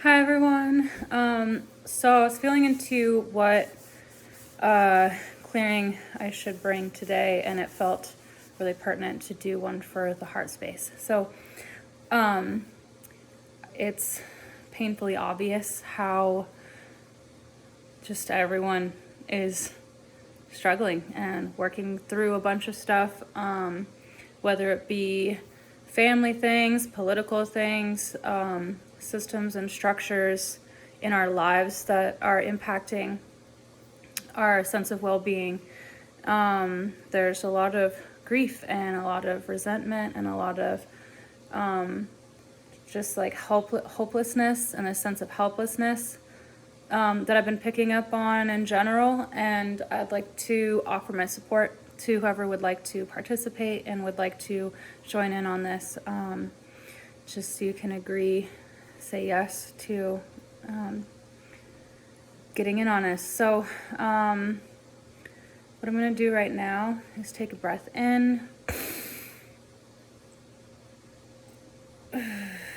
Hi everyone. So I was feeling into what clearing I should bring today, and it felt really pertinent to do one for the heart space. So it's painfully obvious how just everyone is struggling and working through a bunch of stuff, whether it be family things, political things, systems and structures in our lives that are impacting our sense of well-being. There's a lot of grief and a lot of resentment and a lot of just like hopelessness and a sense of helplessness that I've been picking up on in general. And I'd like to offer my support to whoever would like to participate and would like to join in on this. Just so you can agree, say yes to getting in on this. So what I'm going to do right now is take a breath in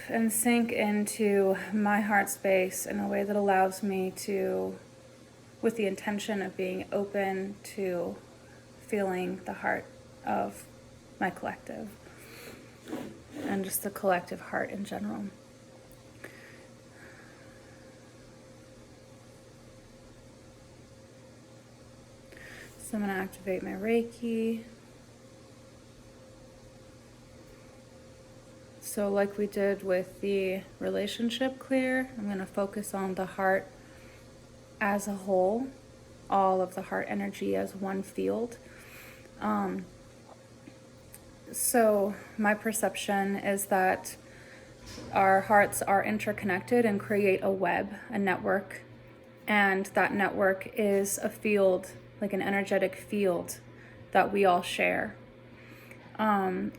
and sink into my heart space in a way that allows me to, with the intention of being open to feeling the heart of my collective and just the collective heart in general. So I'm going to activate my Reiki. So like we did with the relationship clear, I'm going to focus on the heart as a whole, all of the heart energy as one field. So my perception is that our hearts are interconnected and create a web, a network, and that network is a field, like an energetic field that we all share.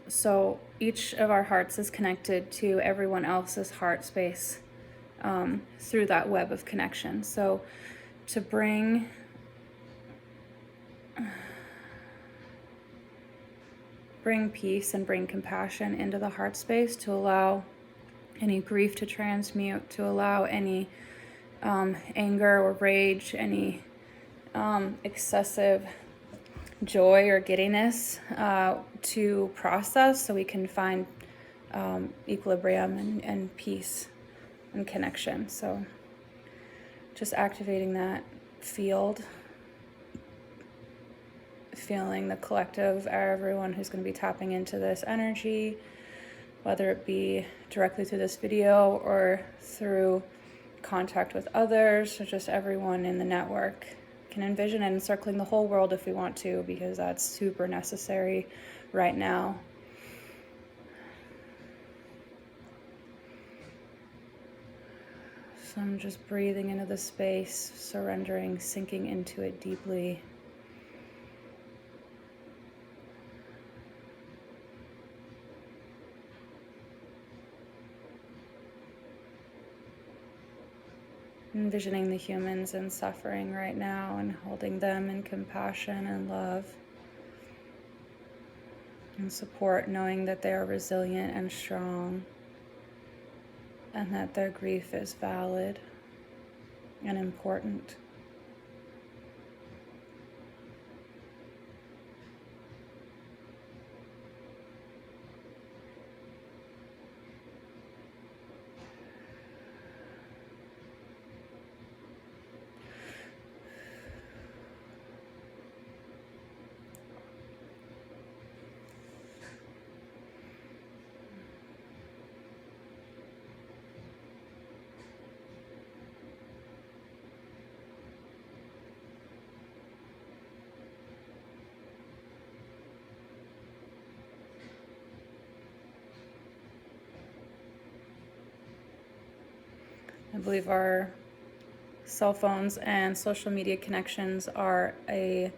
So each of our hearts is connected to everyone else's heart space through that web of connection. So to bring peace and bring compassion into the heart space, to allow any grief to transmute, to allow any anger or rage, any excessive joy or giddiness to process, so we can find equilibrium and peace and connection. So just activating that field, feeling the collective, everyone who's going to be tapping into this energy, whether it be directly through this video or through contact with others, or just everyone in the network. Can envision it encircling the whole world if we want to, because that's super necessary right now. So I'm just breathing into the space, surrendering, sinking into it deeply. Envisioning the humans in suffering right now and holding them in compassion and love and support, knowing that they are resilient and strong and that their grief is valid and important. I believe our cell phones and social media connections are a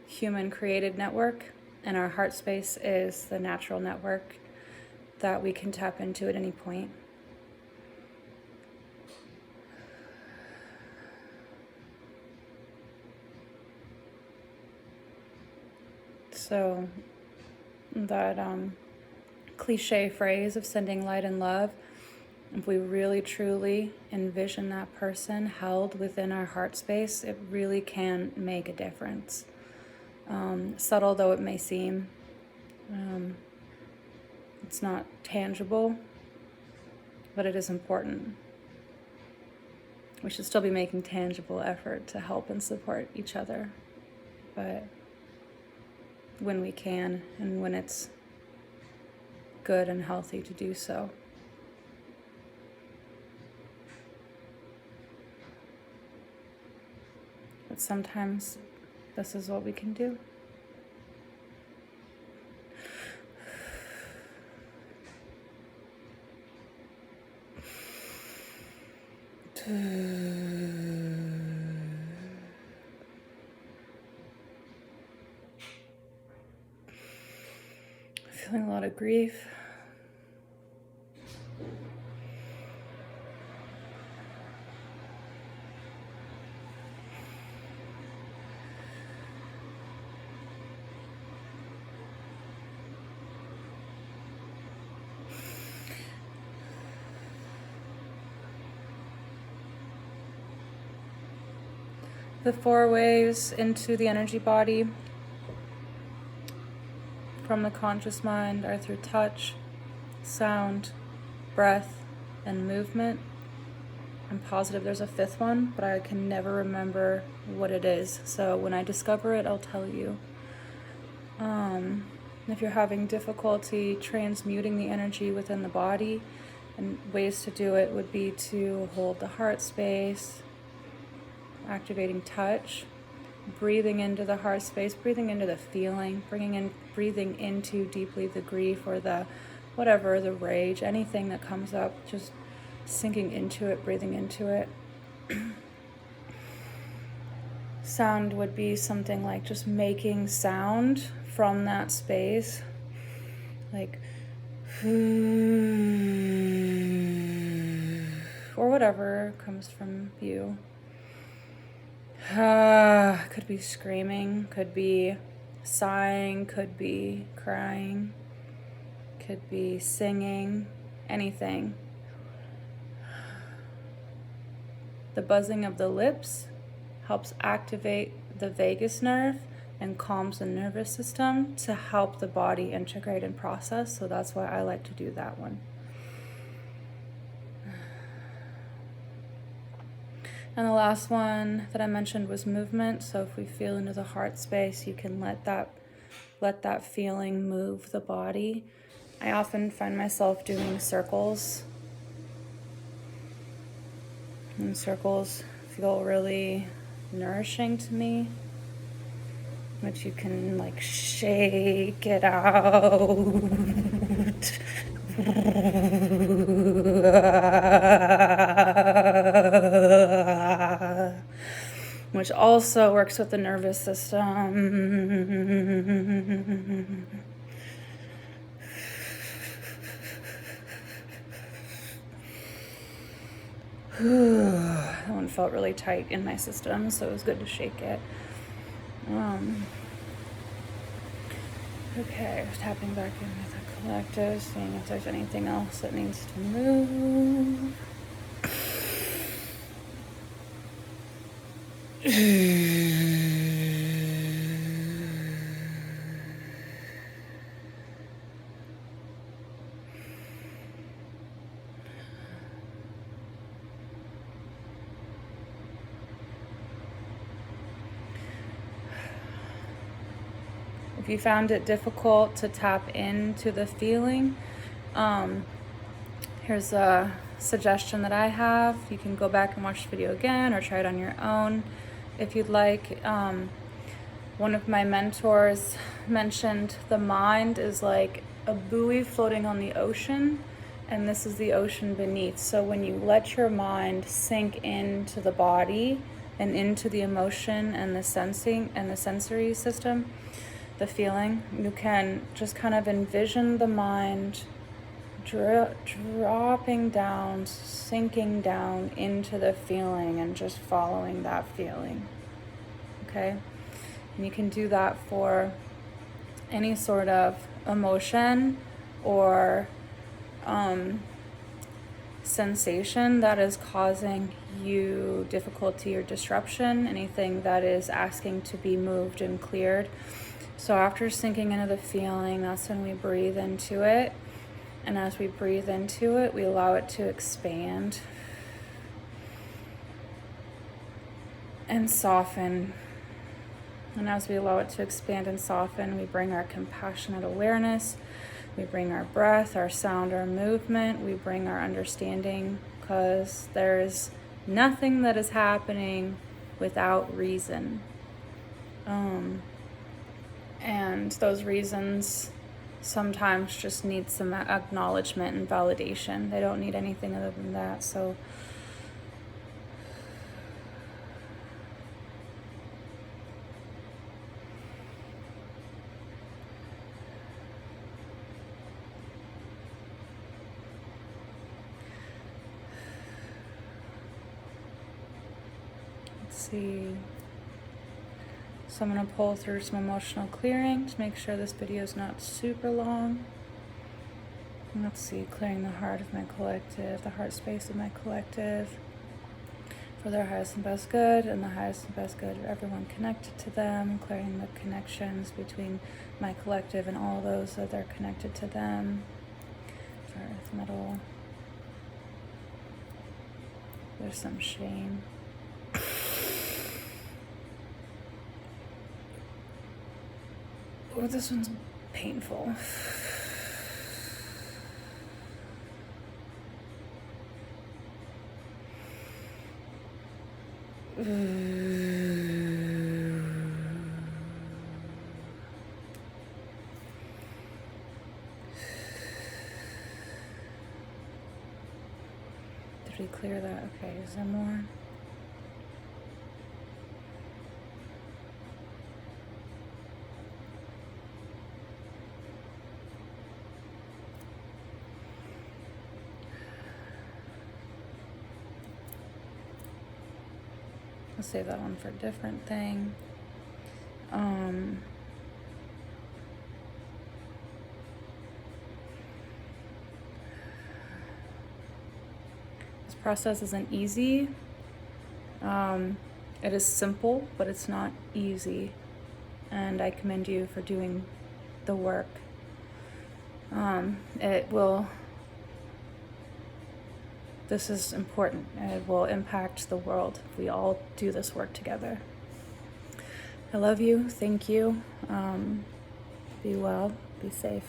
human-created network, and our heart space is the natural network that we can tap into at any point. So that cliche phrase of sending light and love, If we really truly envision that person held within our heart space, it really can make a difference. Subtle though it may seem, it's not tangible, but it is important. We should still be making tangible effort to help and support each other, but when we can and when it's good and healthy to do so. But sometimes this is what we can do. Feeling a lot of grief. The 4 ways into the energy body from the conscious mind are through touch, sound, breath, and movement. I'm positive there's a 5th one, but I can never remember what it is. So when I discover it, I'll tell you. If you're having difficulty transmuting the energy within the body, and ways to do it would be to hold the heart space, activating touch, breathing into the heart space, breathing into the feeling, breathing into deeply the grief or the whatever, the rage, anything that comes up, just sinking into it, breathing into it. Sound would be something like just making sound from that space, like or whatever comes from you. Could be screaming, could be sighing, could be crying, could be singing, anything. The buzzing of the lips helps activate the vagus nerve and calms the nervous system to help the body integrate and process. So that's why I like to do that one. And the last one that I mentioned was movement. So if we feel into the heart space, you can let that feeling move the body. I often find myself doing circles. And circles feel really nourishing to me, which you can like shake it out. Which also works with the nervous system. That one felt really tight in my system, so it was good to shake it. Okay, tapping back in with the collective, seeing if there's anything else that needs to move. If you found it difficult to tap into the feeling, here's a suggestion that I have. You can go back and watch the video again or try it on your own if you'd like. One of my mentors mentioned the mind is like a buoy floating on the ocean, and this is the ocean beneath. So when you let your mind sink into the body and into the emotion and the sensing and the sensory system, the feeling, you can just kind of envision the mind dropping down, sinking down into the feeling and just following that feeling. Okay? And you can do that for any sort of emotion or sensation that is causing you difficulty or disruption, anything that is asking to be moved and cleared. So after sinking into the feeling, that's when we breathe into it. And as we breathe into it, we allow it to expand and soften. And as we allow it to expand and soften, we bring our compassionate awareness, we bring our breath, our sound, our movement, we bring our understanding, because there's nothing that is happening without reason. And those reasons sometimes just need some acknowledgement and validation. They don't need anything other than that. So let's see. So I'm going to pull through some emotional clearing to make sure this video is not super long. And let's see, clearing the heart of my collective, the heart space of my collective, for their highest and best good, and the highest and best good of everyone connected to them, clearing the connections between my collective and all those that are connected to them. For earth metal, there's some shame. Oh, this one's painful. Did we clear that? Okay, is there more? I'll save that one for a different thing. This process isn't easy. It is simple, but it's not easy. And I commend you for doing the work. This is important. It will impact the world if we all do this work together. I love you. Thank you. Be well. Be safe.